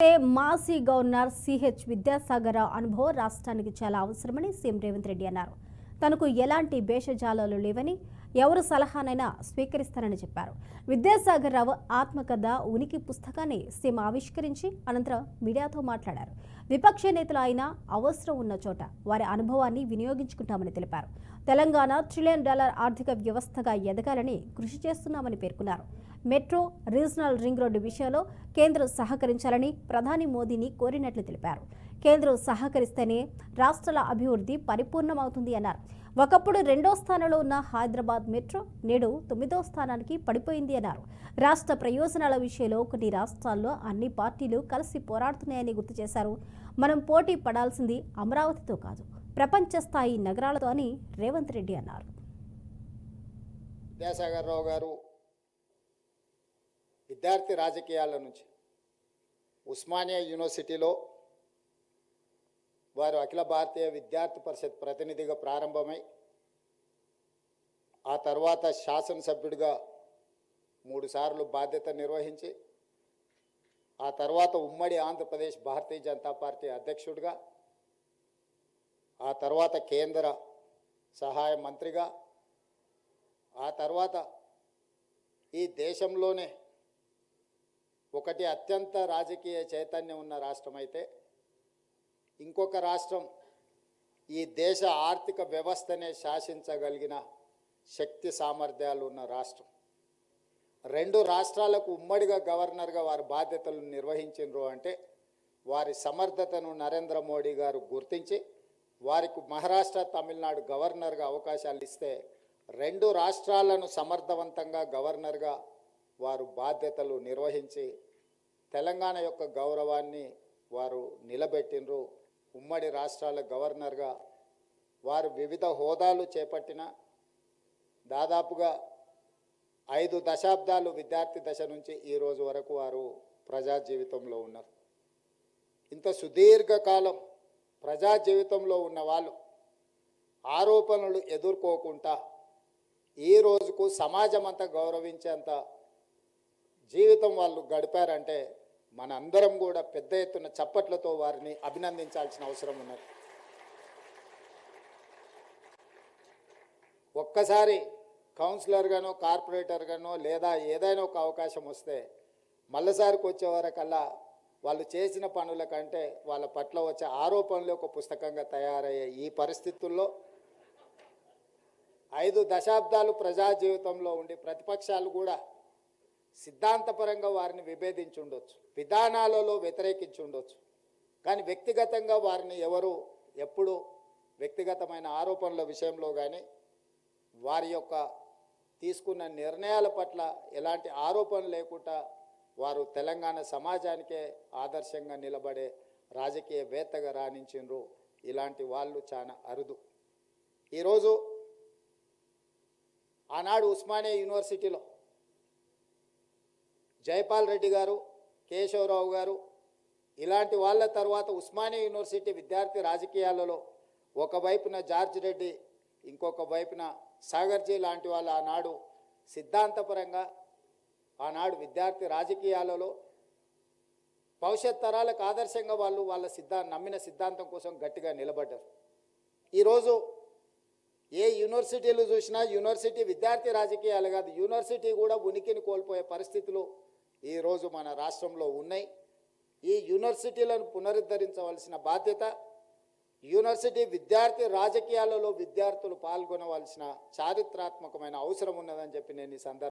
మాజీ governor CH Vidyasagar అనుభవం రాష్ట్రానికి చాలా అవసరమని సీఎం రేవంత్ రెడ్డి అన్నారు. తనకు ఎలాంటి భేషజాలాలు లేవని, ఎవరు సలహానైనా స్వీకరిస్తారని చెప్పారు. విద్యాసాగర్ రావు ఆత్మకథ ఉనికి పుస్తకాన్ని సీఎం ఆవిష్కరించి అనంతరం మీడియాతో మాట్లాడారు. విపక్ష నేతలు అయినా అవసరం ఉన్న చోట వారి అనుభవాన్ని వినియోగించుకుంటామని తెలిపారు. తెలంగాణ $1 ట్రిలియన్ ఆర్థిక వ్యవస్థగా ఎదగాలని కృషి చేస్తున్నామని పేర్కొన్నారు. మెట్రో, రీజనల్ రింగ్ రోడ్డు విషయంలో కేంద్రం సహకరించాలని ప్రధాని మోదీని కోరినట్లు తెలిపారు. కేంద్రం సహకరిస్తేనే రాష్ట్రాల అభివృద్ధి పరిపూర్ణమవుతుంది అన్నారు. ఒకప్పుడు 2వ స్థానంలో ఉన్న హైదరాబాద్ మెట్రో నేడు 9వ స్థానానికి పడిపోయింది అన్నారు. రాష్ట్ర ప్రయోజనాల విషయంలో కొన్ని రాష్ట్రాల్లో అన్ని పార్టీలు కలిసి పోరాడుతున్నాయని గుర్తు చేశారు. మనం పోటీ పడాల్సింది అమరావతితో కాదు, ప్రపంచ స్థాయి నగరాలతో అని రేవంత్ రెడ్డి అన్నారు. విద్యాసాగర్ రావు గారు విద్యార్థి రాజకీయాల నుంచి ఉస్మానియా యూనివర్సిటీలో వారు అఖిల భారతీయ విద్యార్థి పరిషత్ ప్రతినిధిగా ప్రారంభమై ఆ తర్వాత శాసనసభ్యుడిగా 3 సార్లు బాధ్యత నిర్వహించి ఆ తర్వాత ఉమ్మడి ఆంధ్రప్రదేశ్ భారతీయ జనతా పార్టీ అధ్యక్షుడిగా ఆ తర్వాత కేంద్ర సహాయ మంత్రిగా ఆ తర్వాత ఈ దేశంలోనే ఒకటి అత్యంత రాజకీయ చైతన్యం ఉన్న రాష్ట్రం అయితే ఇంకొక రాష్ట్రం ఈ దేశ ఆర్థిక వ్యవస్థనే శాసించగలిగిన శక్తి సామర్థ్యాలు ఉన్న రాష్ట్రం. 2 రాష్ట్రాలకు ఉమ్మడిగా గవర్నర్గా వారి బాధ్యతలు నిర్వహించారు అంటే వారి సమర్థతను నరేంద్ర మోడీ గారు గుర్తించి వారికి మహారాష్ట్ర, తమిళనాడు గవర్నర్గా అవకాశాలు ఇస్తే 2 రాష్ట్రాలను సమర్థవంతంగా గవర్నర్గా వారు బాధ్యతలు నిర్వహించి తెలంగాణ యొక్క గౌరవాన్ని వారు నిలబెట్టినరు. ఉమ్మడి రాష్ట్రాల గవర్నర్గా వారు వివిధ హోదాలు చేపట్టిన దాదాపుగా 5 దశాబ్దాలు విద్యార్థి దశ నుంచి ఈ రోజు వరకు వారు ప్రజా జీవితంలో ఉన్నారు. ఇంత సుదీర్ఘకాలం ప్రజా జీవితంలో ఉన్న వాళ్ళు ఆరోపణలు ఎదుర్కోకుండా ఈ రోజుకు సమాజం అంతా గౌరవించేంత జీవితం వాళ్ళు గడిపారంటే మన అందరం కూడా పెద్ద ఎత్తున చప్పట్లతో వారిని అభినందించాల్సిన అవసరం ఉన్నది. ఒక్కసారి కౌన్సిలర్గానో, కార్పొరేటర్గానో లేదా ఏదైనా ఒక అవకాశం వస్తే మళ్ళీసారికి వచ్చే వరకల్లా వాళ్ళు చేసిన పనుల కంటే వాళ్ళ పట్ల వచ్చే ఆరోపణలు ఒక పుస్తకంగా తయారయ్యే ఈ పరిస్థితుల్లో 5 దశాబ్దాలు ప్రజా జీవితంలో ఉండి ప్రతిపక్షాలు కూడా సిద్ధాంతపరంగా వారిని విభేదించి ఉండొచ్చు, విధానాలలో వ్యతిరేకించి ఉండొచ్చు, కానీ వ్యక్తిగతంగా వారిని ఎవరు ఎప్పుడు వ్యక్తిగతమైన ఆరోపణల విషయంలో కానీ వారి యొక్క తీసుకున్న నిర్ణయాల పట్ల ఎలాంటి ఆరోపణ లేకుండా వారు తెలంగాణ సమాజానికే ఆదర్శంగా నిలబడే రాజకీయవేత్తగా రాణించిండ్రు. ఇలాంటి వాళ్ళు చాలా అరుదు. ఈరోజు ఆనాడు ఉస్మానియా యూనివర్సిటీలో జైపాల్ రెడ్డి గారు, కేశవరావు గారు ఇలాంటి వాళ్ళ తర్వాత ఉస్మానియా యూనివర్సిటీ విద్యార్థి రాజకీయాలలో ఒకవైపున జార్జ్ రెడ్డి, ఇంకొక వైపున సాగర్జీ లాంటి వాళ్ళు ఆనాడు సిద్ధాంతపరంగా ఆనాడు విద్యార్థి రాజకీయాలలో భవిష్యత్ తరాలకు ఆదర్శంగా వాళ్ళు వాళ్ళ నమ్మిన సిద్ధాంతం కోసం గట్టిగా నిలబడ్డారు. ఈరోజు ఏ యూనివర్సిటీలు చూసినా యూనివర్సిటీ విద్యార్థి రాజకీయాలు కాదు, యూనివర్సిటీ కూడా ఉనికిని కోల్పోయే పరిస్థితులు ఈరోజు మన రాష్ట్రంలో ఉన్నాయి. ఈ యూనివర్సిటీలను పునరుద్ధరించవలసిన బాధ్యత, యూనివర్సిటీ విద్యార్థి రాజకీయాలలో విద్యార్థులు పాల్గొనవలసిన చారిత్రాత్మకమైన అవసరం ఉన్నదని చెప్పి నేను ఈ సందర్భంగా